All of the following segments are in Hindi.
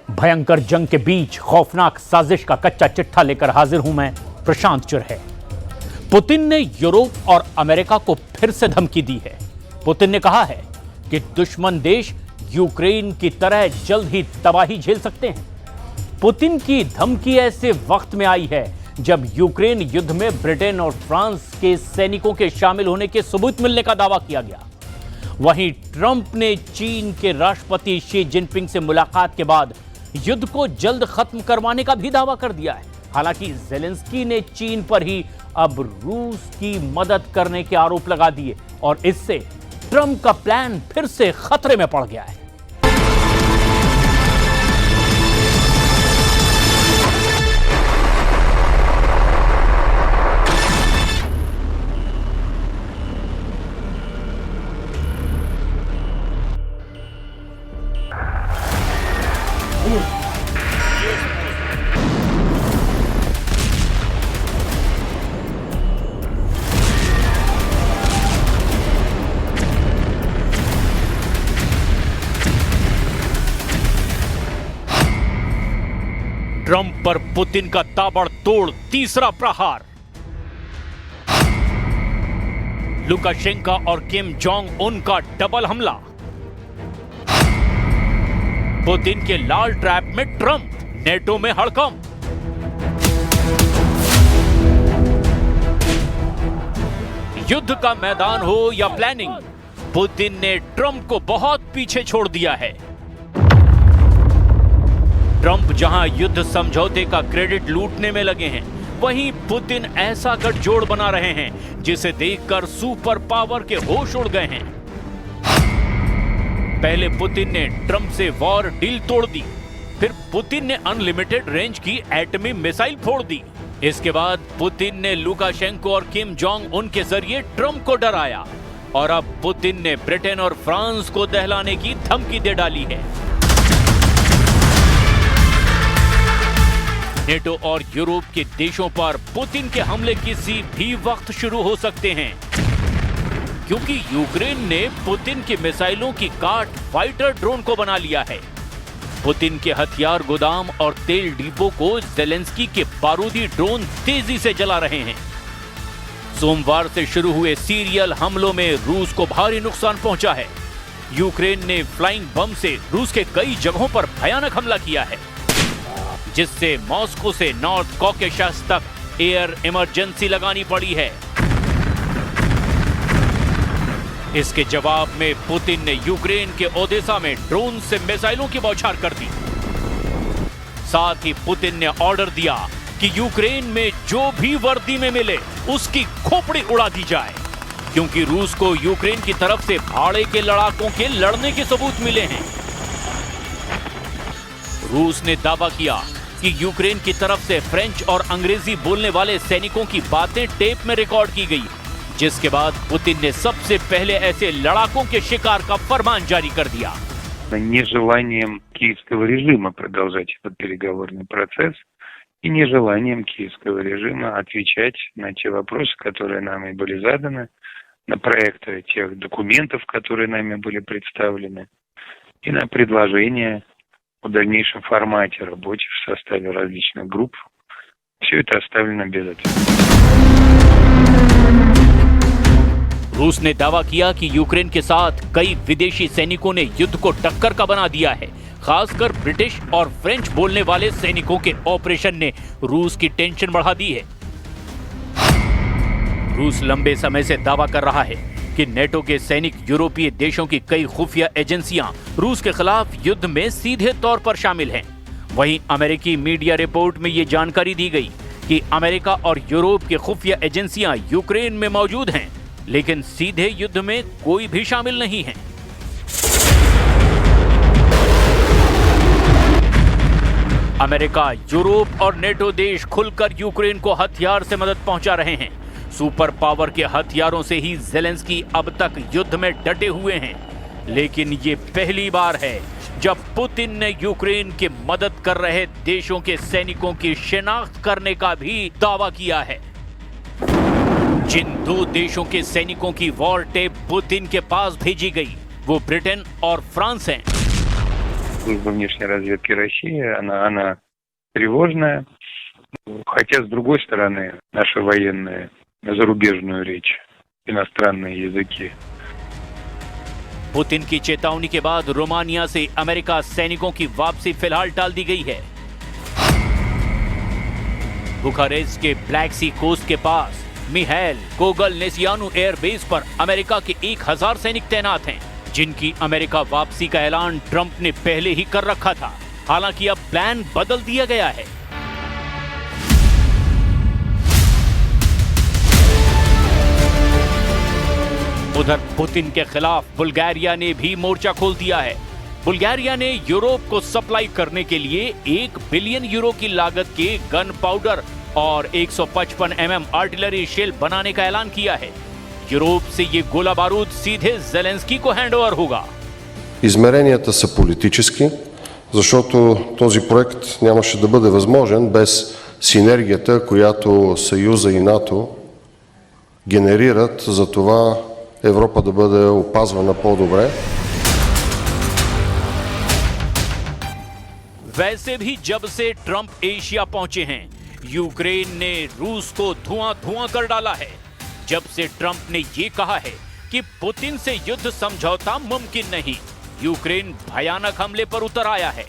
भयंकर जंग के बीच खौफनाक साजिश का कच्चा चिट्ठा लेकर हाजिर हूं मैं, प्रशांत चुरहे। पुतिन ने यूरोप और अमेरिका को फिर से धमकी दी है। पुतिन ने कहा है कि दुश्मन देश यूक्रेन की तरह जल्द ही तबाही झेल सकते हैं। पुतिन की धमकी ऐसे वक्त में आई है जब यूक्रेन युद्ध में ब्रिटेन और फ्रांस के सैनिकों के शामिल होने के सबूत मिलने का दावा किया गया। वहीं ट्रंप ने चीन के राष्ट्रपति शी जिनपिंग से मुलाकात के बाद युद्ध को जल्द खत्म करवाने का भी दावा कर दिया है। हालांकि जेलेंस्की ने चीन पर ही अब रूस की मदद करने के आरोप लगा दिए और इससे ट्रंप का प्लान फिर से खतरे में पड़ गया है। ट्रंप पर पुतिन का ताबड़तोड़ तीसरा प्रहार। लुकाशेंको और किम जोंग उन का डबल हमला। पुतिन के लाल ट्रैप में ट्रंप, नेटो में हड़कंप। युद्ध का मैदान हो या प्लानिंग, पुतिन ने ट्रंप को बहुत पीछे छोड़ दिया है। ट्रंप जहां युद्ध समझौते का क्रेडिट लूटने में लगे हैं, वहीं पुतिन ऐसा गठजोड़ बना रहे हैं जिसे देखकर सुपर पावर के होश उड़ गए हैं। पहले पुतिन ने ट्रंप से वॉर डील तोड़ दी, फिर पुतिन ने अनलिमिटेड रेंज की एटमी मिसाइल फोड़ दी। इसके बाद पुतिन ने लुकाशेंको और किम जोंग उन के जरिए ट्रंप को डराया और अब पुतिन ने ब्रिटेन और फ्रांस को दहलाने की धमकी दे डाली है। नेटो और यूरोप के देशों पर पुतिन के हमले किसी भी वक्त शुरू हो सकते हैं, क्योंकि यूक्रेन ने पुतिन की मिसाइलों की काट फाइटर ड्रोन को बना लिया है। पुतिन के हथियार गोदाम और तेल डिपो को जेलेंस्की के बारूदी ड्रोन तेजी से जला रहे हैं। सोमवार से शुरू हुए सीरियल हमलों में रूस को भारी नुकसान पहुंचा है। यूक्रेन ने फ्लाइंग बम से रूस के कई जगहों पर भयानक हमला किया है, जिससे मॉस्को से नॉर्थ कॉकेशस तक एयर इमरजेंसी लगानी पड़ी है। इसके जवाब में पुतिन ने यूक्रेन के ओदेसा में ड्रोन से मिसाइलों की बौछार कर दी। साथ ही पुतिन ने ऑर्डर दिया कि यूक्रेन में जो भी वर्दी में मिले उसकी खोपड़ी उड़ा दी जाए, क्योंकि रूस को यूक्रेन की तरफ से भाड़े के लड़ाकों के लड़ने के सबूत मिले हैं। रूस ने दावा किया कि यूक्रेन की तरफ से फ्रेंच और अंग्रेजी बोलने वाले सैनिकों की बातें टेप में रिकॉर्ड की गई, जिसके बाद पुतिन ने सबसे पहले ऐसे लड़ाकों के शिकार का फरमान जारी कर दिया। Нежеланием киевского режима продолжать этот переговорный процесс и нежеланием киевского режима отвечать на те вопросы, которые нами были заданы, на проекты тех документов, которые нами были представлены, и на предложения в дальнейшем формате рабочих в составе различных групп. Все это оставлено без ответа. रूस ने दावा किया कि यूक्रेन के साथ कई विदेशी सैनिकों ने युद्ध को टक्कर का बना दिया है। खासकर ब्रिटिश और फ्रेंच बोलने वाले सैनिकों के ऑपरेशन ने रूस की टेंशन बढ़ा दी है। रूस लंबे समय से दावा कर रहा है कि नेटो के सैनिक यूरोपीय देशों की कई खुफिया एजेंसियां रूस के खिलाफ युद्ध में सीधे तौर पर शामिल हैं। वहीं अमेरिकी मीडिया रिपोर्ट में ये जानकारी दी गई कि अमेरिका और यूरोप की खुफिया एजेंसियां यूक्रेन में मौजूद हैं, लेकिन सीधे युद्ध में कोई भी शामिल नहीं है। अमेरिका, यूरोप और नेटो देश खुलकर यूक्रेन को हथियार से मदद पहुंचा रहे हैं। सुपर पावर के हथियारों से ही जेलेंस्की अब तक युद्ध में डटे हुए हैं, लेकिन ये पहली बार है जब पुतिन ने यूक्रेन की मदद कर रहे देशों के सैनिकों की शिनाख्त करने का भी दावा किया है। जिन दो देशों के सैनिकों की वॉर टेप पुतिन के पास भेजी गई, वो ब्रिटेन और फ्रांस हैं। служба внешней разведки России, она тревожная. Хотя, с другой стороны, наши военные зарубежную речь, иностранные языки. पुतिन की चेतावनी के बाद रोमानिया से अमेरिका सैनिकों की वापसी फिलहाल टाल दी गई है। बुखारेस्ट के ब्लैक सी कोस्ट के पास मिहाइल कोगलनेसियानु एयरबेस पर अमेरिका के 1000 सैनिक तैनात हैं, जिनकी अमेरिका वापसी का ऐलान ट्रंप ने पहले ही कर रखा था। हालांकि अब प्लान बदल दिया गया है। उधर पुतिन के खिलाफ बुल्गारिया ने भी मोर्चा खोल दिया है। बुल्गारिया ने यूरोप को सप्लाई करने के लिए 1 बिलियन यूरो की लागत के गन पाउडर और 155 mm आर्टिलरी शेल बनाने का ऐलान किया है। यूरोप से ये गोला बारूद सीधे ज़ेलेंस्की को हैंडओवर होगा। Измеренията са политически, защото този проект нямаше да бъде възможен без синергията, която Съюза и НАТО генерират за това Европа да бъде опазвана по-добре. वैसे भी जब से ट्रंप एशिया पहुंचे हैं, यूक्रेन ने रूस को धुआं कर डाला है। जब से ट्रंप ने ये कहा है कि पुतिन से युद्ध समझौता मुमकिन नहीं, यूक्रेन भयानक हमले पर उतर आया है।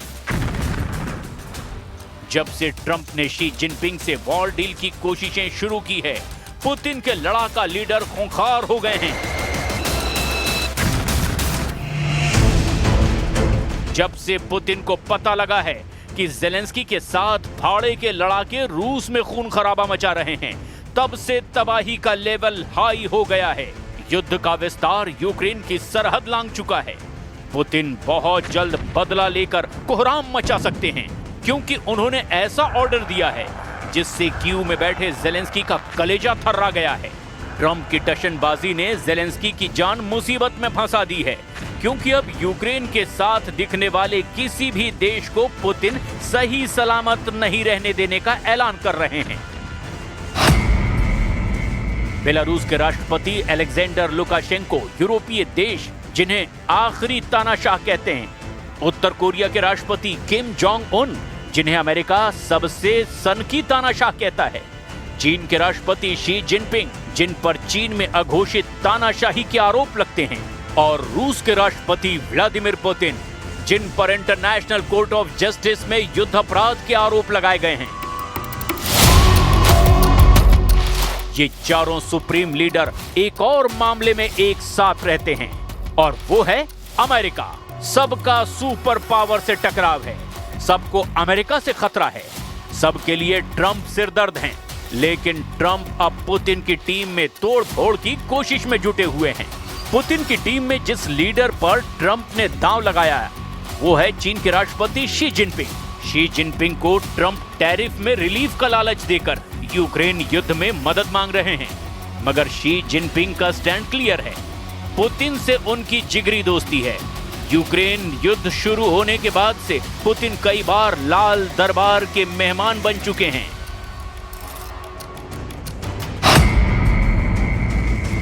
जब से ट्रंप ने शी जिनपिंग से वॉर डील की कोशिशें शुरू की है, पुतिन के लड़ाका लीडर खूंखार हो गए हैं। जब से पुतिन को पता लगा है कि ज़ेलेंस्की के साथ भाड़े के लड़ाके रूस में खून खराबा मचा रहे हैं, तब से तबाही का लेवल हाई हो गया है। युद्ध का विस्तार यूक्रेन की सरहद लांघ चुका है। पुतिन बहुत जल्द बदला लेकर कोहराम मचा सकते हैं, क्योंकि उन्होंने ऐसा ऑर्डर दिया है जिससे कीव में बैठे ज़ेलेंस्की का कलेजा थर्रा गया है। ट्रंप की टशनबाजी ने ज़ेलेंस्की की जान मुसीबत में फंसा दी है, क्योंकि अब यूक्रेन के साथ दिखने वाले किसी भी देश को पुतिन सही सलामत नहीं रहने देने का ऐलान कर रहे हैं। बेलारूस के राष्ट्रपति अलेक्जेंडर लुकाशेंको यूरोपीय देश जिन्हें आखिरी तानाशाह कहते हैं, उत्तर कोरिया के राष्ट्रपति किम जोंग उन जिन्हें अमेरिका सबसे सनकी तानाशाह कहता है, चीन के राष्ट्रपति शी जिनपिंग जिन पर चीन में अघोषित तानाशाही के आरोप लगते हैं, और रूस के राष्ट्रपति व्लादिमीर पुतिन जिन पर इंटरनेशनल कोर्ट ऑफ जस्टिस में युद्ध अपराध के आरोप लगाए गए हैं। ये चारों सुप्रीम लीडर एक और मामले में एक साथ रहते हैं, और वो है अमेरिका। सबका सुपर पावर से टकराव है, सबको अमेरिका से खतरा है, सबके लिए ट्रंप सिरदर्द हैं, लेकिन ट्रंप अब पुतिन की टीम में तोड़-फोड़ की कोशिश में जुटे हुए हैं। पुतिन की टीम में जिस लीडर पर ट्रंप ने दांव लगाया है, वो है चीन के राष्ट्रपति शी जिनपिंग। शी जिनपिंग को ट्रंप टैरिफ में रिलीफ का लालच देकर यूक्रेन युद्ध में मदद मांग रहे हैं, मगर शी जिनपिंग का स्टैंड क्लियर है। पुतिन से उनकी जिगरी दोस्ती है। यूक्रेन युद्ध शुरू होने के बाद से पुतिन कई बार लाल दरबार के मेहमान बन चुके हैं।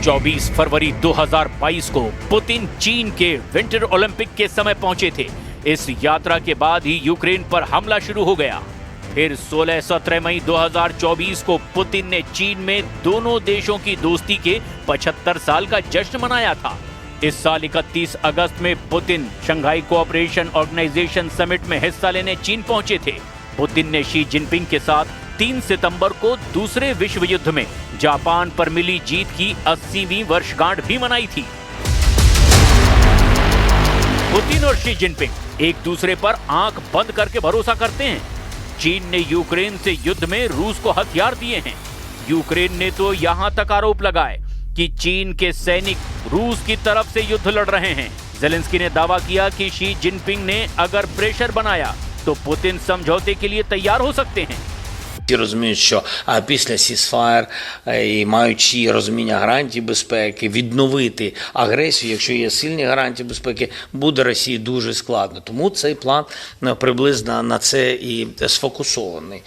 24 फरवरी 2022 को पुतिन चीन के विंटर ओलंपिक के समय पहुंचे थे। इस यात्रा के बाद ही यूक्रेन पर हमला शुरू हो गया। फिर 16-17 मई 2024 को पुतिन ने चीन में दोनों देशों की दोस्ती के 75 साल का जश्न मनाया था। इस साल 31 अगस्त में Putin Shanghai cooperation organisation summit में हिस्सा लेने चीन पहुंचे थे। पुतिन ने शी जिनपिंग के साथ 3 सितंबर को दूसरे विश्व युद्ध में जापान पर मिली जीत की 80वीं वर्षगांठ भी मनाई थी। पुतिन और शी जिनपिंग एक दूसरे पर आंख बंद करके भरोसा करते हैं। चीन ने यूक्रेन से युद्ध में रूस को हथियार दिए हैं। यूक्रेन ने तो यहां तक आरोप लगाए कि चीन के सैनिक रूस की तरफ से युद्ध लड़ रहे हैं। ज़ेलेंस्की ने दावा किया कि शी जिनपिंग ने अगर प्रेशर बनाया तो पुतिन समझौते के लिए तैयार हो सकते हैं। Всі розуміють, що після сізфаєр і маючи розуміння гарантій безпеки, відновити агресію, якщо є сильні гарантії безпеки, буде Росії дуже складно. Тому цей план приблизно на це і сфокусований.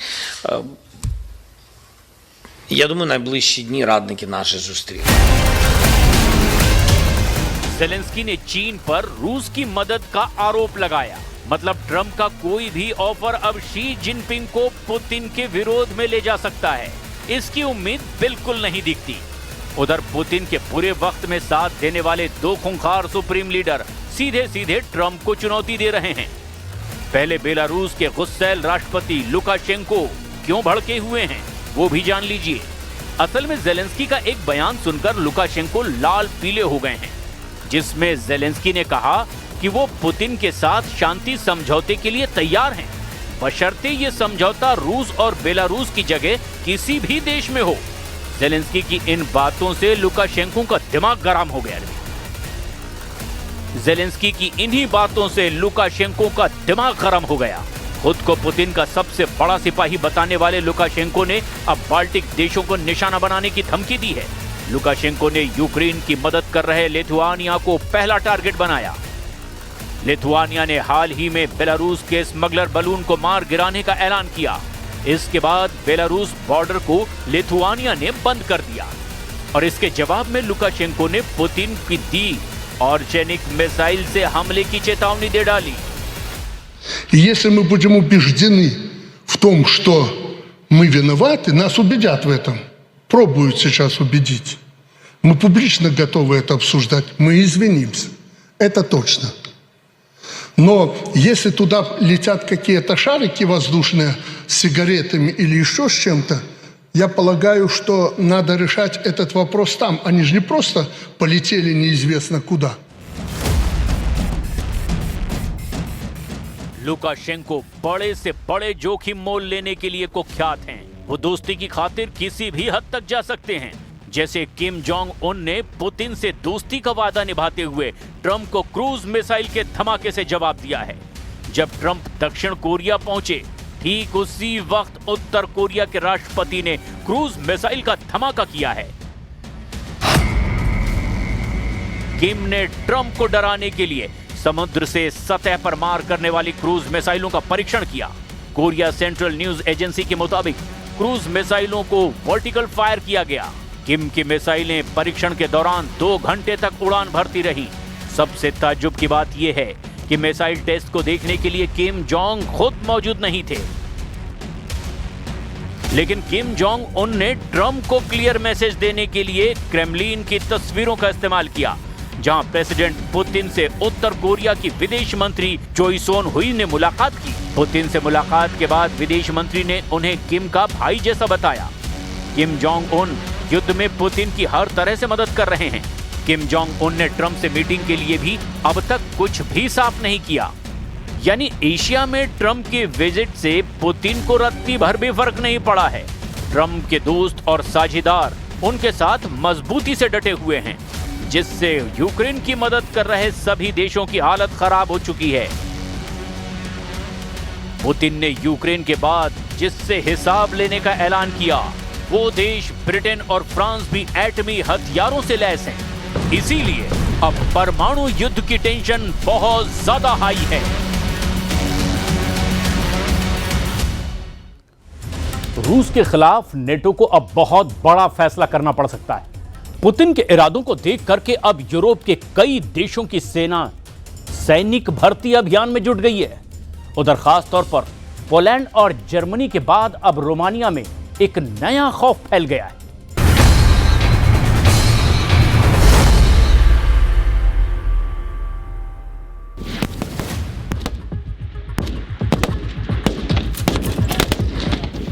Я думаю, найближчі дні радники наші зустрінуть. ज़ेलेंस्की ने चीन पर रूस की मदद का आरोप लगाया, मतलब ट्रंप का कोई भी ऑफर अब शी जिनपिंग को पुतिन के विरोध में ले जा सकता है, इसकी उम्मीद बिल्कुल नहीं दिखती। उधर पुतिन के बुरे वक्त में साथ देने वाले दो खूंखार सुप्रीम लीडर सीधे सीधे ट्रंप को चुनौती दे रहे हैं। पहले बेलारूस के गुस्सैल राष्ट्रपति लुकाशेंको क्यों भड़के हुए हैं, वो भी जान लीजिए। असल में जेलेंस्की का एक बयान सुनकर लुकाशेंको लाल पीले हो गए हैं, जिसमें जेलेंस्की ने कहा कि वो पुतिन के साथ शांति समझौते के लिए तैयार हैं, बशर्ते ये समझौता रूस और बेलारूस की जगह किसी भी देश में हो। जेलेंस्की की इन बातों से लुकाशेंको का दिमाग गर्म हो गया। जेलेंस्की की इन्हीं बातों से लुकाशेंको का दिमाग गर्म हो गया। खुद को पुतिन का सबसे बड़ा सिपाही बताने वाले लुकाशेंको ने अब बाल्टिक देशों को निशाना बनाने की धमकी दी है। लुकाशेंको ने यूक्रेन की मदद कर रहे लिथुआनिया को पहला टारगेट बनाया। लिथुआनिया ने हाल ही में बेलारूस के स्मगलर बलून को मार गिराने का ऐलान किया। इसके बाद बेलारूस बॉर्डर को लिथुआनिया ने बंद कर दिया और इसके जवाब में लुकाशेंको ने पुतिन की दी ऑर्जेनिक मिसाइल से हमले की चेतावनी दे डाली। Если мы будем убеждены в том, что мы виноваты, нас убедят в этом. Пробуют сейчас убедить. Мы публично готовы это обсуждать. Мы извинимся. Это точно. Но если туда летят какие-то шарики воздушные с сигаретами или еще с чем-то, я полагаю, что надо решать этот вопрос там. Они же не просто полетели неизвестно куда. लुकाशेंको बड़े से बड़े जोखिम मोल लेने के लिए कुख्यात हैं। वो दोस्ती की खातिर किसी भी हद तक जा सकते हैं। जैसे किम जोंग उन ने पुतिन से दोस्ती का वादा निभाते हुए ट्रंप को क्रूज मिसाइल के धमाके से जवाब दिया है। जब ट्रंप दक्षिण कोरिया पहुंचे, ठीक उसी वक्त उत्तर कोरिया के राष्ट्रपति ने क्रूज मिसाइल का धमाका किया है। किम ने ट्रंप को डराने के लिए समुद्र से सतह पर मार करने वाली क्रूज मिसाइलों का परीक्षण किया। कोरिया सेंट्रल न्यूज एजेंसी के मुताबिक क्रूज मिसाइलों को वर्टिकल फायर किया गया। किम की मिसाइलें परीक्षण के दौरान 2 घंटे तक उड़ान भरती रही। सबसे ताज्जुब की बात यह है कि मिसाइल टेस्ट को देखने के लिए किम जोंग खुद मौजूद नहीं थे, लेकिन किम जोंग उन ने ट्रंप को क्लियर मैसेज देने के लिए क्रेमलिन की तस्वीरों का इस्तेमाल किया, जहां प्रेसिडेंट पुतिन से उत्तर कोरिया की विदेश मंत्री चोई सोन हुई ने मुलाकात की। पुतिन से मुलाकात के बाद विदेश मंत्री ने उन्हें किम का भाई जैसा बताया। किम जोंग उन युद्ध में पुतिन की हर तरह से मदद कर रहे हैं। किम जोंग उन ने ट्रंप से मीटिंग के लिए भी अब तक कुछ भी साफ नहीं किया। यानी एशिया में ट्रंप के विजिट से पुतिन को रत्ती भर भी फर्क नहीं पड़ा है। ट्रंप के दोस्त और साझेदार उनके साथ मजबूती से डटे हुए हैं, जिससे यूक्रेन की मदद कर रहे सभी देशों की हालत खराब हो चुकी है। पुतिन ने यूक्रेन के बाद जिससे हिसाब लेने का ऐलान किया, वो देश ब्रिटेन और फ्रांस भी एटमी हथियारों से लैस हैं। इसीलिए अब परमाणु युद्ध की टेंशन बहुत ज्यादा हाई है। रूस के खिलाफ नेटो को अब बहुत बड़ा फैसला करना पड़ सकता है। पुतिन के इरादों को देख करके अब यूरोप के कई देशों की सेना सैनिक भर्ती अभियान में जुट गई है। उधर खास तौर पर पोलैंड और जर्मनी के बाद अब रोमानिया में एक नया खौफ फैल गया है।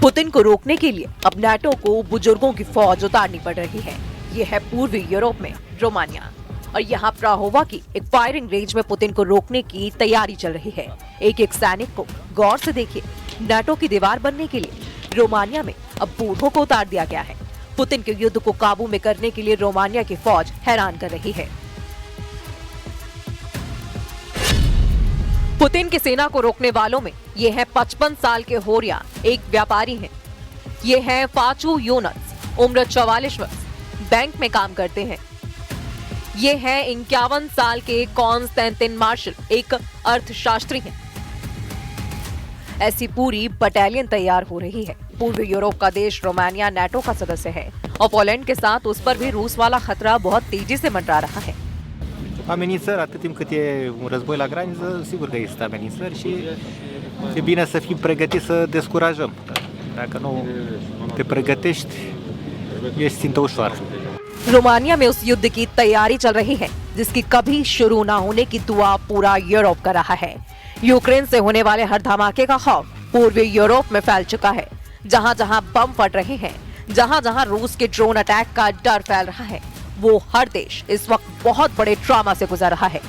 पुतिन को रोकने के लिए अब नाटो को बुजुर्गों की फौज उतारनी पड़ रही है। ये है पूर्वी यूरोप में रोमानिया, और यहाँ प्राहोवा की एक फायरिंग रेंज में पुतिन को रोकने की तैयारी चल रही है। एक एक सैनिक को गौर से देखिए। नाटो की दीवार बनने के लिए रोमानिया में अब बूढ़ों को उतार दिया गया है। पुतिन के युद्ध को काबू में करने के लिए रोमानिया की फौज हैरान कर रही है। पुतिन की सेना को रोकने वालों में ये है 55 साल के होरिया एक व्यापारी हैं। ये है फाचू योनस, उम्र 44 वर्ष, बैंक में काम करते हैं। ये है 51 साल के कॉन्स्टेंटिन मार्शल, एक अर्थशास्त्री हैं। ऐसी पूरी बटालियन तैयार हो रही है। पूर्वी यूरोप का देश रोमानिया नाटो का सदस्य है और पोलैंड के साथ उस पर भी रूस वाला खतरा बहुत तेजी से मंडरा रहा है। Amenințări, atât timp cât e un război la graniță, sigur că există amenințări și e bine să fim pregătiți să descurajăm. Dacă nu te pregătești, ești țintă ușoară. Romania में उस युद्ध की तैयारी चल रही है जिसकी कभी शुरू न होने की दुआ पूरा यूरोप कर रहा है। यूक्रेन से होने वाले हर धमाके का खौफ पूर्वी यूरोप में फैल चुका है। जहां जहां बम फट रहे हैं, जहां जहां रूस के ड्रोन अटैक का डर फैल रहा है, वो हर देश इस वक्त बहुत बड़े ट्रॉमा से गुजर रहा है।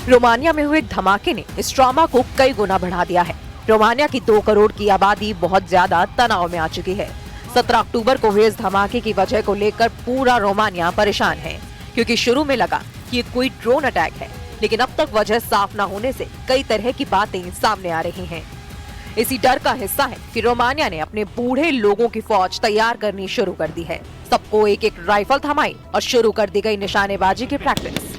रोमानिया में हुए एक धमाके ने इस ट्रॉमा को कई गुना बढ़ा दिया है। रोमानिया की 2 करोड़ की आबादी बहुत ज्यादा तनाव में आ चुकी है। 17 अक्टूबर को हुए इस धमाके की वजह को लेकर पूरा रोमानिया परेशान है, क्योंकि शुरू में लगा कि ये कोई ड्रोन अटैक है, लेकिन अब तक वजह साफ न होने से कई तरह की बातें सामने आ रही हैं। इसी डर का हिस्सा है कि रोमानिया ने अपने बूढ़े लोगों की फौज तैयार करनी शुरू कर दी है। सबको एक एक राइफल थमाई और शुरू कर दी गई निशानेबाजी की practice.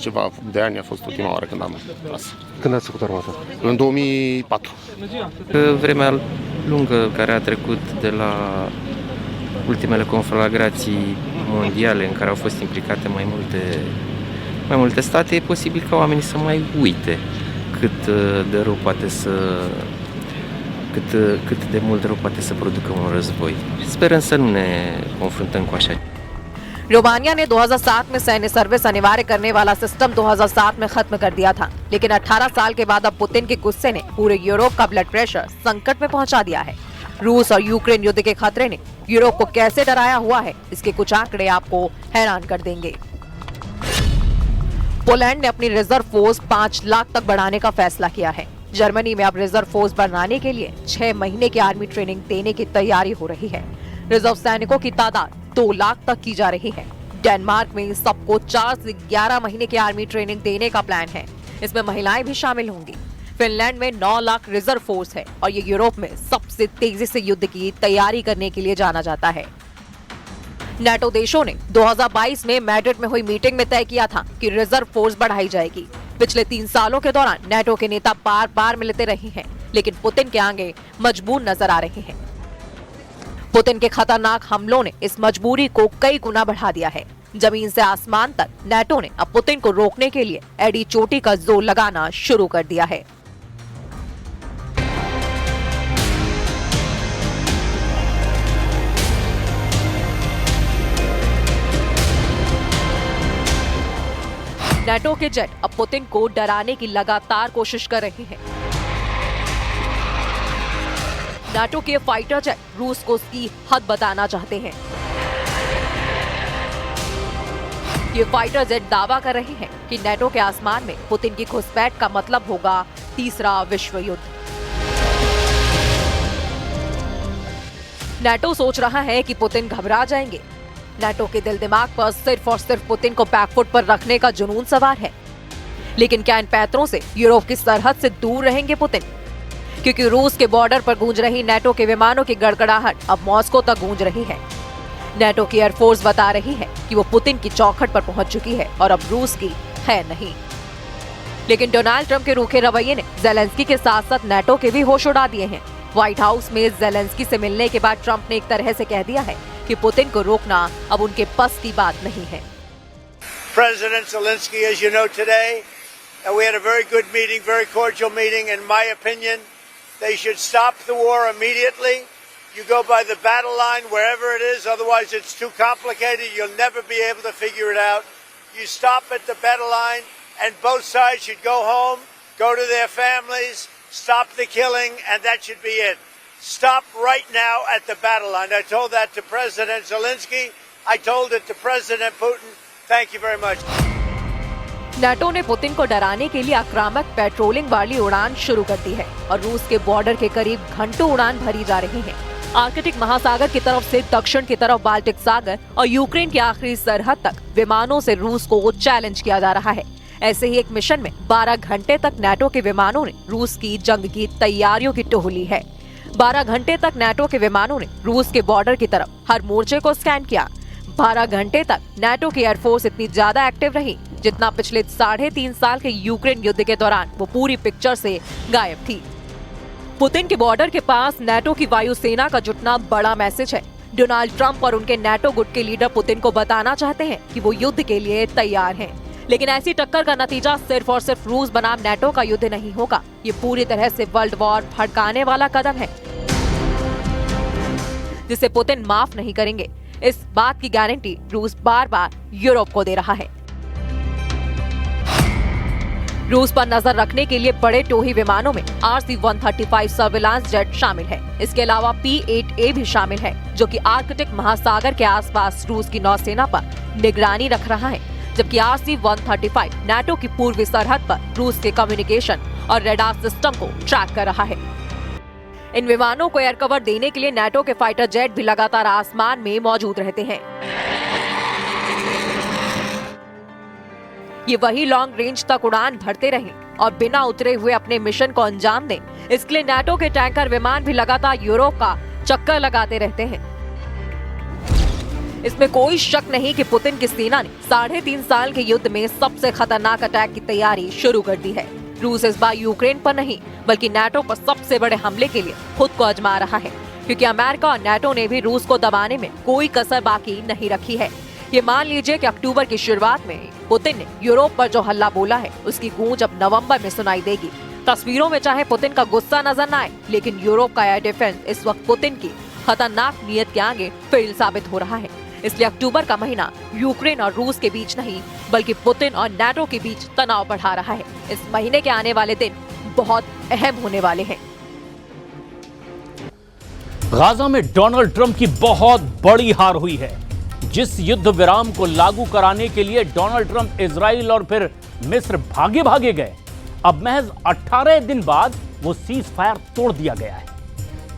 ceva de ani a fost ultima oară când am tras. Când ați făcut armata? În 2004. Vremea lungă care a trecut de la ultimele conflagrații mondiale în care au fost implicate mai multe state, e posibil ca oamenii să mai uite cât de mult rău poate să producă un război. Sperăm să nu ne confruntăm cu așa. Romania ने 2007 में सैन्य सर्विस अनिवार्य करने वाला सिस्टम 2007 में खत्म कर दिया था, लेकिन 18 साल के बाद अब पुतिन के गुस्से ने पूरे यूरोप का ब्लड प्रेशर संकट में पहुंचा दिया है। रूस और यूक्रेन युद्ध के खतरे ने यूरोप को कैसे डराया हुआ है, इसके कुछ आंकड़े आपको हैरान कर देंगे। पोलैंड ने अपनी रिजर्व फोर्स 5 लाख तक बढ़ाने का फैसला किया है। जर्मनी में अब रिजर्व फोर्स बढ़ाने के लिए 6 महीने की आर्मी ट्रेनिंग देने की तैयारी हो रही है। रिजर्व सैनिकों की तादाद 2 लाख तक की जा रही है। डेनमार्क में सबको 4 से 11 महीने की आर्मी ट्रेनिंग देने का प्लान है। इसमें महिलाएं भी शामिल होंगी। फिनलैंड में 9 लाख रिजर्व फोर्स है और ये यूरोप में सबसे तेजी से युद्ध की तैयारी करने के लिए जाना जाता है। नाटो देशों ने 2022 में मैड्रिड में हुई मीटिंग में तय किया था कि रिजर्व फोर्स बढ़ाई जाएगी। पिछले 3 सालों के दौरान नाटो के नेता बार बार मिलते रहे हैं, लेकिन पुतिन के आगे मजबूर नजर आ रहे हैं। पुतिन के खतरनाक हमलों ने इस मजबूरी को कई गुना बढ़ा दिया है। जमीन से आसमान तक नाटो ने अब पुतिन को रोकने के लिए एड़ी चोटी का जोर लगाना शुरू कर दिया है। नाटो के जेट अब पुतिन को डराने की लगातार कोशिश कर रहे हैं। नाटो के फाइटर जेट रूस को उसकी हद बताना चाहते हैं। ये फाइटर जेट दावा कर रहे हैं कि नाटो के आसमान में पुतिन की घुसपैठ का मतलब होगा तीसरा विश्व युद्ध। नाटो सोच रहा है कि पुतिन घबरा जाएंगे। नाटो के दिल दिमाग पर सिर्फ और सिर्फ पुतिन को बैकफुट पर रखने का जुनून सवार है। लेकिन क्या इन पैतरों से यूरोप की सरहद से दूर रहेंगे पुतिन? क्योंकि रूस के बॉर्डर पर गूंज रही नाटो के विमानों की गड़गड़ाहट अब मॉस्को तक गूंज रही है। नाटो की एयरफोर्स बता रही है कि वो पुतिन की चौखट पर पहुंच चुकी है और अब रूस की है नहीं। लेकिन डोनाल्ड ट्रंप के रूखे रवैये ने जेलेंस्की के साथ साथ नाटो के भी होश उड़ा दिए हैं। व्हाइट हाउस में जेलेंस्की से मिलने के बाद ट्रंप ने एक तरह से कह दिया है कि पुतिन को रोकना अब उनके बस की बात नहीं है। President Zelensky, as you know today, we had a very good meeting, very cordial meeting. In my opinion, they should stop the war immediately. You go by the battle line wherever it is, otherwise it's too complicated. You'll never be able to figure it out. You stop at the battle line and both sides should go home, go to their families, stop the killing, and that should be it. Stop right now at the battle line. I told that to President Zelensky. I told it to President Putin. Thank you very much. NATO ने पुतिन को डराने के लिए आक्रामक पेट्रोलिंग वाली उड़ान शुरू कर दी है और रूस के बॉर्डर के करीब घंटों उड़ान भरी जा रही है। आर्कटिक महासागर की तरफ से दक्षिण की तरफ बाल्टिक सागर और यूक्रेन की आखिरी सरहद तक विमानों से रूस को चैलेंज किया जा रहा है। ऐसे ही एक मिशन में 12 घंटे तक नाटो के विमानों ने रूस की जंग की तैयारियों की टोह ली है। 12 घंटे तक नाटो के विमानों ने रूस के बॉर्डर की तरफ हर मोर्चे को स्कैन किया। 12 घंटे तक नाटो की एयरफोर्स इतनी ज्यादा एक्टिव रही जितना पिछले 3.5 साल के यूक्रेन युद्ध के दौरान वो पूरी पिक्चर से गायब थी। पुतिन के बॉर्डर के पास नाटो की वायुसेना का जुटना बड़ा मैसेज है। डोनाल्ड ट्रंप और उनके नाटो गुट के लीडर पुतिन को बताना चाहते हैं कि वो युद्ध के लिए तैयार हैं। लेकिन ऐसी टक्कर का नतीजा सिर्फ और सिर्फ रूस बनाम नाटो का युद्ध नहीं होगा। ये पूरी तरह से वर्ल्ड वॉर भड़काने वाला कदम है जिसे पुतिन माफ नहीं करेंगे। इस बात की गारंटी रूस बार बार यूरोप को दे रहा है। रूस पर नजर रखने के लिए बड़े टोही विमानों में RC-135 सर्विलांस जेट शामिल है। इसके अलावा P-8A भी शामिल है, जो कि आर्कटिक महासागर के आसपास रूस की नौसेना पर निगरानी रख रहा है, जबकि RC-135 नाटो की पूर्वी सरहद पर रूस के कम्युनिकेशन और रेडार सिस्टम को ट्रैक कर रहा है। इन विमानों को एयर कवर देने के लिए नाटो के फाइटर जेट भी लगातार आसमान में मौजूद रहते हैं। ये वही लॉन्ग रेंज तक उड़ान भरते रहें और बिना उतरे हुए अपने मिशन को अंजाम दें। इसके लिए नाटो के टैंकर विमान भी लगातार यूरोप का चक्कर लगाते रहते हैं। इसमें कोई शक नहीं कि पुतिन की सेना ने 3.5 साल के युद्ध में सबसे खतरनाक अटैक की तैयारी शुरू कर दी है। रूस इस बार यूक्रेन पर नहीं बल्कि नाटो पर सबसे बड़े हमले के लिए खुद को आजमा रहा है, क्योंकि अमेरिका और नाटो ने भी रूस को दबाने में कोई कसर बाकी नहीं रखी है। ये मान लीजिए कि अक्टूबर की शुरुआत में पुतिन ने यूरोप पर जो हल्ला बोला है उसकी गूंज अब नवंबर में सुनाई देगी। तस्वीरों में चाहे पुतिन का गुस्सा नजर न आए, लेकिन यूरोप का एयर डिफेंस इस वक्त पुतिन की खतरनाक नीयत के आगे फेल साबित हो रहा है। इसलिए अक्टूबर का महीना यूक्रेन और रूस के बीच नहीं बल्कि पुतिन और नाटो के बीच तनाव बढ़ा रहा है। इस महीने के आने वाले दिन बहुत अहम होने वाले हैं। गाजा में डोनाल्ड ट्रंप की बहुत बड़ी हार हुई है। जिस युद्ध विराम को लागू कराने के लिए डोनाल्ड ट्रंप इजराइल और फिर मिस्र भागे भागे गए, अब महज 18 दिन बाद वो सीज फायर तोड़ दिया गया है।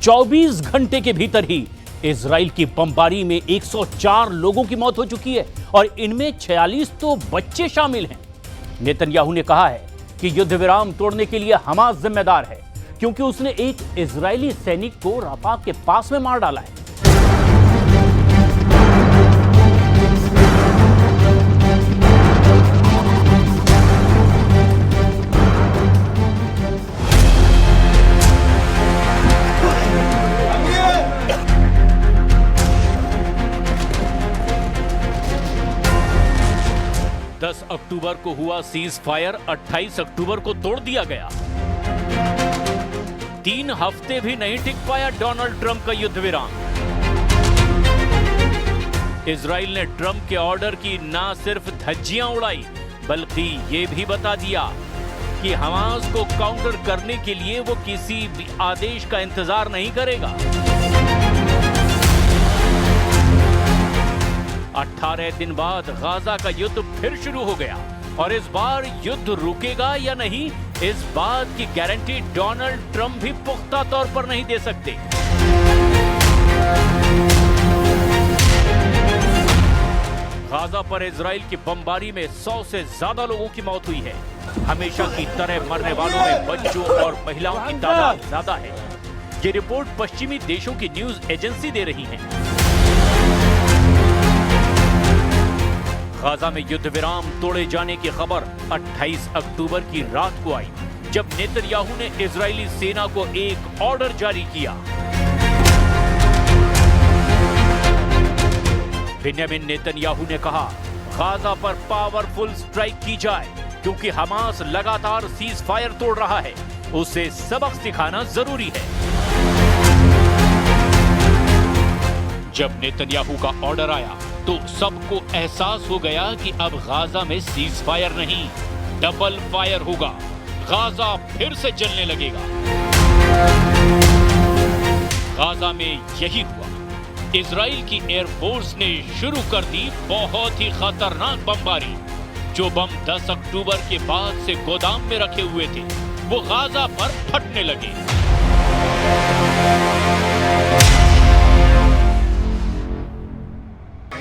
24 घंटे के भीतर ही इजराइल की बमबारी में 104 लोगों की मौत हो चुकी है और इनमें 46 तो बच्चे शामिल हैं। नेतन्याहू ने कहा है कि युद्ध विराम तोड़ने के लिए हमास जिम्मेदार है, क्योंकि उसने एक इजरायली सैनिक को रफा के पास में मार डाला है। अक्टूबर को हुआ सीज फायर 28 अक्टूबर को तोड़ दिया गया। 3 हफ्ते भी नहीं टिक पाया डोनाल्ड ट्रंप का युद्ध विराम। इजराइल ने ट्रंप के ऑर्डर की ना सिर्फ धज्जियां उड़ाई बल्कि ये भी बता दिया कि हमास को काउंटर करने के लिए वो किसी भी आदेश का इंतजार नहीं करेगा। 18 दिन बाद गाजा का युद्ध फिर शुरू हो गया और इस बार युद्ध रुकेगा या नहीं, इस बात की गारंटी डोनाल्ड ट्रंप भी पुख्ता तौर पर नहीं दे सकते। गाजा पर इजराइल की बमबारी में 100 से ज्यादा लोगों की मौत हुई है। हमेशा की तरह मरने वालों में बच्चों और महिलाओं की तादाद ज्यादा है। ये रिपोर्ट पश्चिमी देशों की न्यूज एजेंसी दे रही है। गाजा में युद्ध विराम तोड़े जाने की खबर 28 अक्टूबर की रात को आई, जब नेतन्याहू ने इजरायली सेना को एक ऑर्डर जारी किया। बेंजामिन नेतन्याहू ने कहा, गाजा पर पावरफुल स्ट्राइक की जाए, क्योंकि हमास लगातार सीज फायर तोड़ रहा है, उसे सबक सिखाना जरूरी है। जब नेतन्याहू का ऑर्डर आया तो सबको एहसास हो गया कि अब गाजा में सीज फायर नहीं, डबल फायर होगा। गाजा फिर से जलने लगेगा। गाजा में यही हुआ। इजराइल की एयरफोर्स ने शुरू कर दी बहुत ही खतरनाक बमबारी। जो बम 10 अक्टूबर के बाद से गोदाम में रखे हुए थे, वो गाजा पर फटने लगे।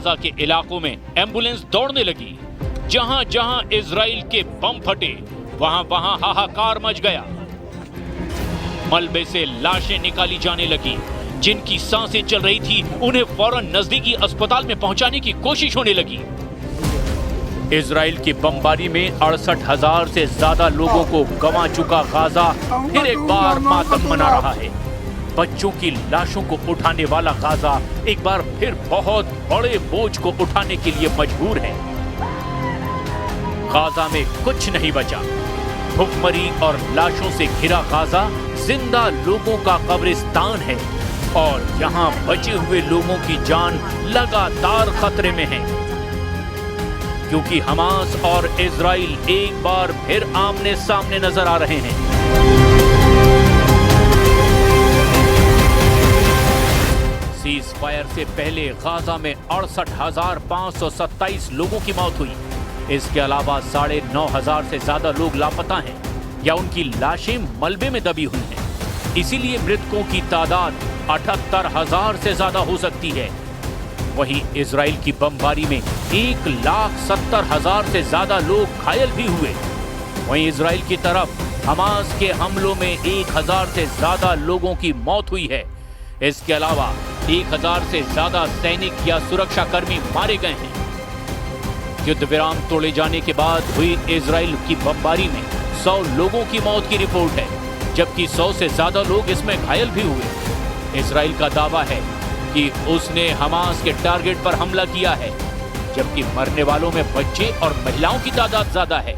गाजा के इलाकों में एम्बुलेंस दौड़ने लगी। जहां जहां इजराइल के बम फटे वहां वहां हाहाकार मच गया। मलबे से लाशें निकाली जाने लगी। जिनकी सांसें चल रही थी उन्हें फौरन नजदीकी अस्पताल में पहुंचाने की कोशिश होने लगी। इजराइल की बमबारी में 68,000 से ज्यादा लोगों को गंवा चुका गाजा फिर एक बार मातम मना रहा है। बच्चों की लाशों को उठाने वाला गाजा एक बार फिर बहुत बड़े बोझ को उठाने के लिए मजबूर है। गाजा में कुछ नहीं बचा। भुखमरी और लाशों से घिरा गाजा जिंदा लोगों का कब्रिस्तान है और यहाँ बचे हुए लोगों की जान लगातार खतरे में है, क्योंकि हमास और इजराइल एक बार फिर आमने सामने नजर आ रहे हैं। सीज फायर से पहले गाजा में 68,527 लोगों की मौत हुई। इसके अलावा 9,500 से ज्यादा लोग लापता हैं या उनकी लाशें मलबे में दबी हुई हैं। इसीलिए मृतकों की तादाद 78,000 से ज्यादा हो सकती है। वहीं इजराइल की बमबारी में 1,70,000 से ज्यादा लोग घायल भी हुए। वहीं इजराइल की तरफ हमास के हमलों में 1,000 से ज्यादा लोगों की मौत हुई है। इसके अलावा 1,000 से ज्यादा सैनिक या सुरक्षाकर्मी मारे गए हैं। युद्ध विराम तोड़े जाने के बाद हुई इजराइल की बमबारी में 100 लोगों की मौत की रिपोर्ट है, जबकि 100 से ज्यादा लोग इसमें घायल भी हुए। इजराइल का दावा है कि उसने हमास के टारगेट पर हमला किया है, जबकि मरने वालों में बच्चे और महिलाओं की तादाद ज्यादा है।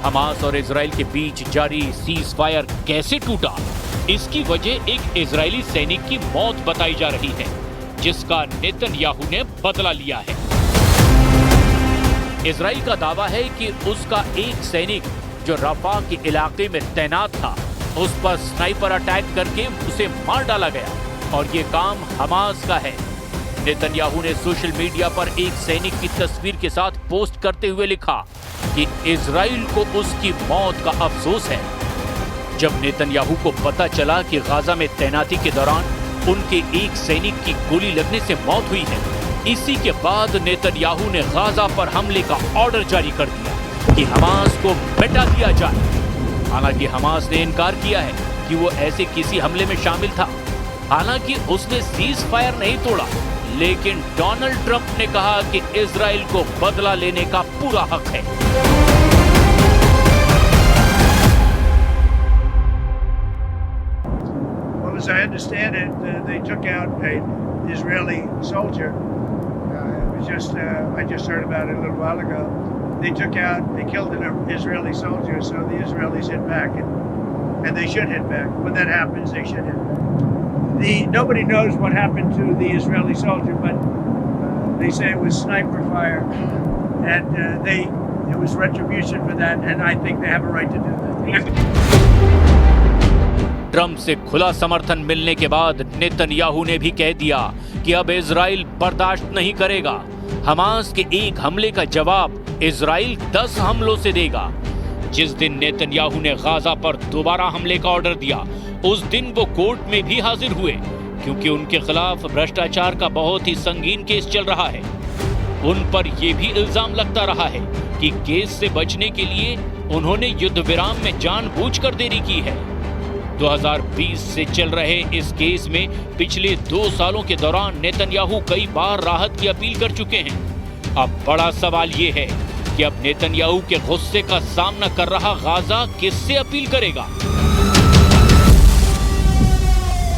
हमास और इजराइल के बीच जारी सीज फायर कैसे टूटा, इसकी वजह एक इजरायली सैनिक की मौत बताई जा रही है, जिसका नेतन्याहू ने बदला लिया है। इजराइल का दावा है कि उसका एक सैनिक जो रफा के इलाके में तैनात था, उस पर स्नाइपर अटैक करके उसे मार डाला गया और ये काम हमास का है। नेतन्याहू ने सोशल मीडिया पर एक सैनिक की तस्वीर के साथ पोस्ट करते हुए लिखा कि इजराइल को उसकी मौत का अफसोस है। जब नेतन्याहू को पता चला कि गाजा में तैनाती के दौरान उनके एक सैनिक की गोली लगने से मौत हुई है, इसी के बाद नेतन्याहू ने गाजा पर हमले का ऑर्डर जारी कर दिया कि हमास को मिटा दिया जाए। हालांकि हमास ने इनकार किया है कि वो ऐसे किसी हमले में शामिल था। हालांकि उसने सीज फायर नहीं तोड़ा, लेकिन डोनाल्ड ट्रंप ने कहा कि इजराइल को बदला लेने का पूरा हक है। Well, as I understand it, they took out an Israeli soldier. I just heard about it a little while ago. They killed an Israeli soldier, so the Israelis hit back, and they should hit back. When that happens, they should hit back. Nobody knows what happened to the Israeli soldier, but they say it was sniper fire, and it was retribution for that, and I think they have a right to do that. Trump से खुला समर्थन मिलने के बाद नेतन्याहू ने भी कह दिया कि अब इजराइल बर्दाश्त नहीं करेगा। हमास के एक हमले का जवाब इजराइल 10 हमलों से देगा। जिस दिन नेतन्याहू ने गाजा पर दोबारा हमले का ऑर्डर दिया, उस दिन वो कोर्ट में भी हाजिर हुए, क्योंकि उनके खिलाफ भ्रष्टाचार का बहुत ही संगीन केस चल रहा है। उन पर यह भी इल्जाम लगता रहा है कि केस से बचने के लिए उन्होंने युद्ध विराम में जानबूझकर देरी की है। 2020 से चल रहे इस केस में पिछले 2 सालों के दौरान नेतन्याहू कई बार राहत की अपील कर चुके हैं। अब बड़ा सवाल ये है कि अब नेतन्याहू के गुस्से का सामना कर रहा गाजा किससे अपील करेगा।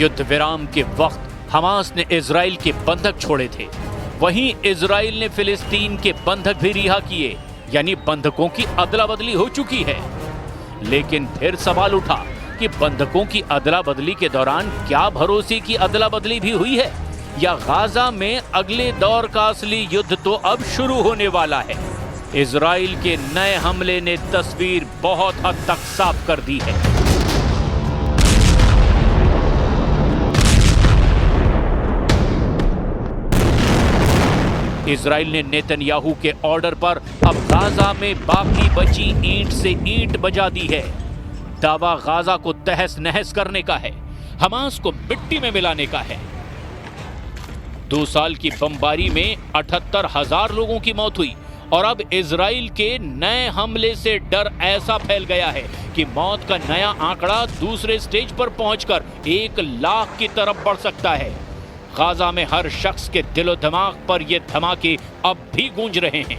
युद्ध विराम के वक्त हमास ने इजराइल के बंधक छोड़े थे, वहीं इजराइल ने फिलिस्तीन के बंधक भी रिहा किए, यानी बंधकों की अदला बदली हो चुकी है। लेकिन फिर सवाल उठा कि बंधकों की अदला बदली के दौरान क्या भरोसे की अदला बदली भी हुई है, या गाजा में अगले दौर का असली युद्ध तो अब शुरू होने वाला है। इजराइल के नए हमले ने तस्वीर बहुत हद तक साफ कर दी है। इजराइल ने नेतन्याहू के ऑर्डर पर अब गाजा में बाकी बची ईंट से ईंट बजा दी है। दावा गाजा को तहस नहस करने का है, हमास को मिट्टी में मिलाने का है। 2 साल की बमबारी में 78,000 लोगों की मौत हुई और अब इजराइल के नए हमले से डर ऐसा फैल गया है कि मौत का नया आंकड़ा दूसरे स्टेज पर पहुंचकर 1 लाख की तरफ बढ़ सकता है। गाजा में हर शख्स के दिलो दिमाग पर ये धमाके अब भी गूंज रहे हैं।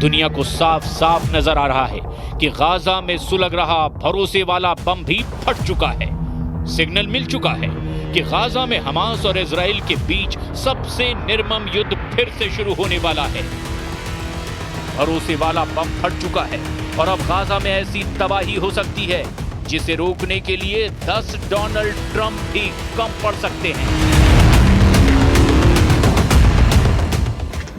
दुनिया को साफ साफ नजर आ रहा है कि गाजा में सुलग रहा भरोसे वाला बम भी फट चुका है। सिग्नल मिल चुका है कि गाजा में हमास और इजराइल के बीच सबसे निर्मम युद्ध फिर से शुरू होने वाला है। भरोसे वाला बम फट चुका है और अब गाजा में ऐसी तबाही हो सकती है जिसे रोकने के लिए 10 डोनाल्ड ट्रंप भी कम पड़ सकते हैं।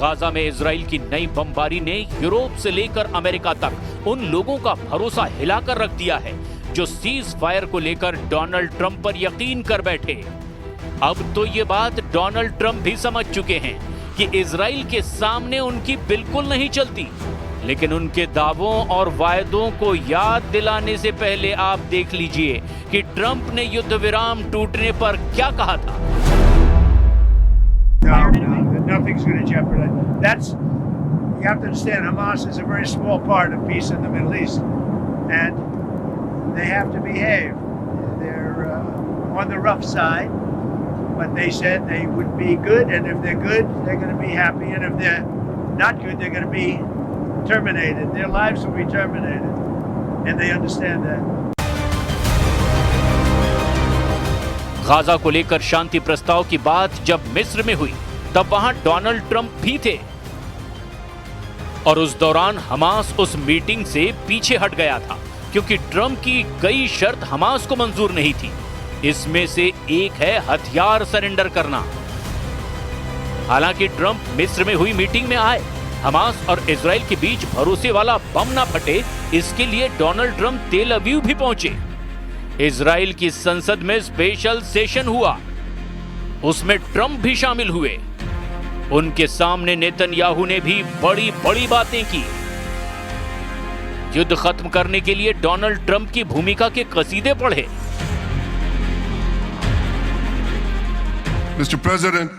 गाजा में इजराइल की नई बमबारी ने यूरोप से लेकर अमेरिका तक उन लोगों का भरोसा हिलाकर रख दिया है जो सीज फायर को लेकर डोनाल्ड ट्रंप पर यकीन कर बैठे। अब तो ये बात डोनाल्ड ट्रंप भी समझ चुके हैं कि इजराइल के सामने उनकी बिल्कुल नहीं चलती। लेकिन उनके दावों और वायदों को याद दिलाने से पहले आप देख लीजिए कि ट्रंप ने युद्ध विराम टूटने पर क्या कहा था। Nothing's going to jeopardize. You have to understand, Hamas is a very small part of peace in the Middle East, and they have to behave. They're on the rough side, but they said they would be good, and if they're good, they're going to be happy, and if they're not good, they're going to be terminated. Their lives will be terminated, and they understand that. Gaza को लेकर शांति प्रस्ताव की बात जब मिस्र में हुई तब वहां डोनाल्ड ट्रंप भी थे और उस दौरान हमास उस मीटिंग से पीछे हट गया था क्योंकि ट्रंप की कई शर्त हमास को मंजूर नहीं थी। इसमें से एक है हथियार सरेंडर करना। हालांकि ट्रंप मिस्र में हुई मीटिंग में आए, हमास और इजराइल के बीच भरोसे वाला बम ना फटे इसके लिए डोनाल्ड ट्रंप तेल अवीव भी पहुंचे। इजराइल की संसद में स्पेशल सेशन हुआ, उसमें ट्रंप भी शामिल हुए। उनके सामने नेतन्याहू ने भी बड़ी बड़ी बातें की। युद्ध खत्म करने के लिए डोनाल्ड ट्रंप की भूमिका के कसीदे पढ़े। Mr. President,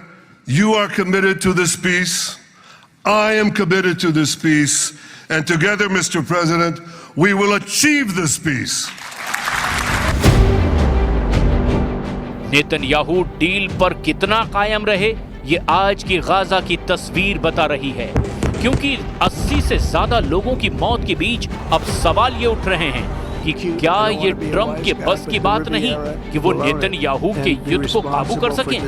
you are committed to this peace. I am committed to this peace. And together, Mr. President, we will achieve this peace. Netanyahu deal पर कितना कायम रहे ये आज की गाजा की तस्वीर बता रही है, क्योंकि 80 से ज्यादा लोगों की मौत के बीच अब सवाल ये उठ रहे हैं कि क्या ये ट्रंप के बस की बात नहीं कि वो नेतन्याहू के युद्ध को काबू कर सकें।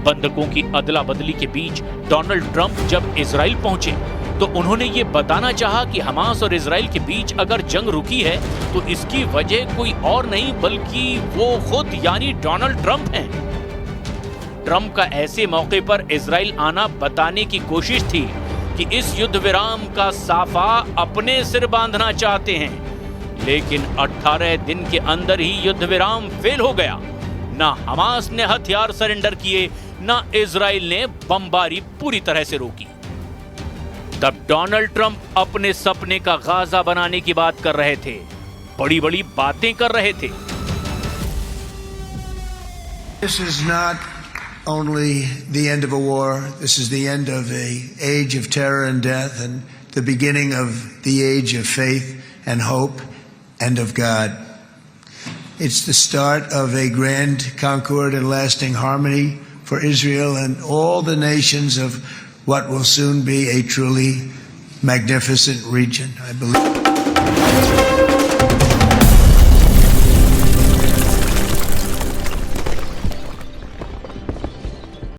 बंधकों की अदला बदली के बीच डोनाल्ड ट्रंप जब इजराइल पहुंचे तो उन्होंने ये बताना चाहा कि हमास और इजराइल के बीच अगर जंग रुकी है तो इसकी वजह कोई और नहीं बल्कि वो खुद यानी डोनाल्ड ट्रंप हैं। ट्रंप का ऐसे मौके पर इजराइल आना बताने की कोशिश थी कि इस युद्ध विराम का साफा अपने सिर बांधना चाहते हैं, लेकिन 18 दिन के अंदर ही युद्ध विराम फेल हो गया। ना हमास ने हथियार सरेंडर किए, ना इजराइल ने बमबारी पूरी तरह से रोकी। तब डोनाल्ड ट्रंप अपने सपने का गाजा बनाने की बात कर रहे थे, बड़ी बड़ी बातें कर रहे थे। This is not only the end of a war, this is the end of an age of terror and death and the beginning of the age of faith and hope and of God. It's the start of a grand concord and lasting harmony for Israel and all the nations of what will soon be a truly magnificent region, I believe.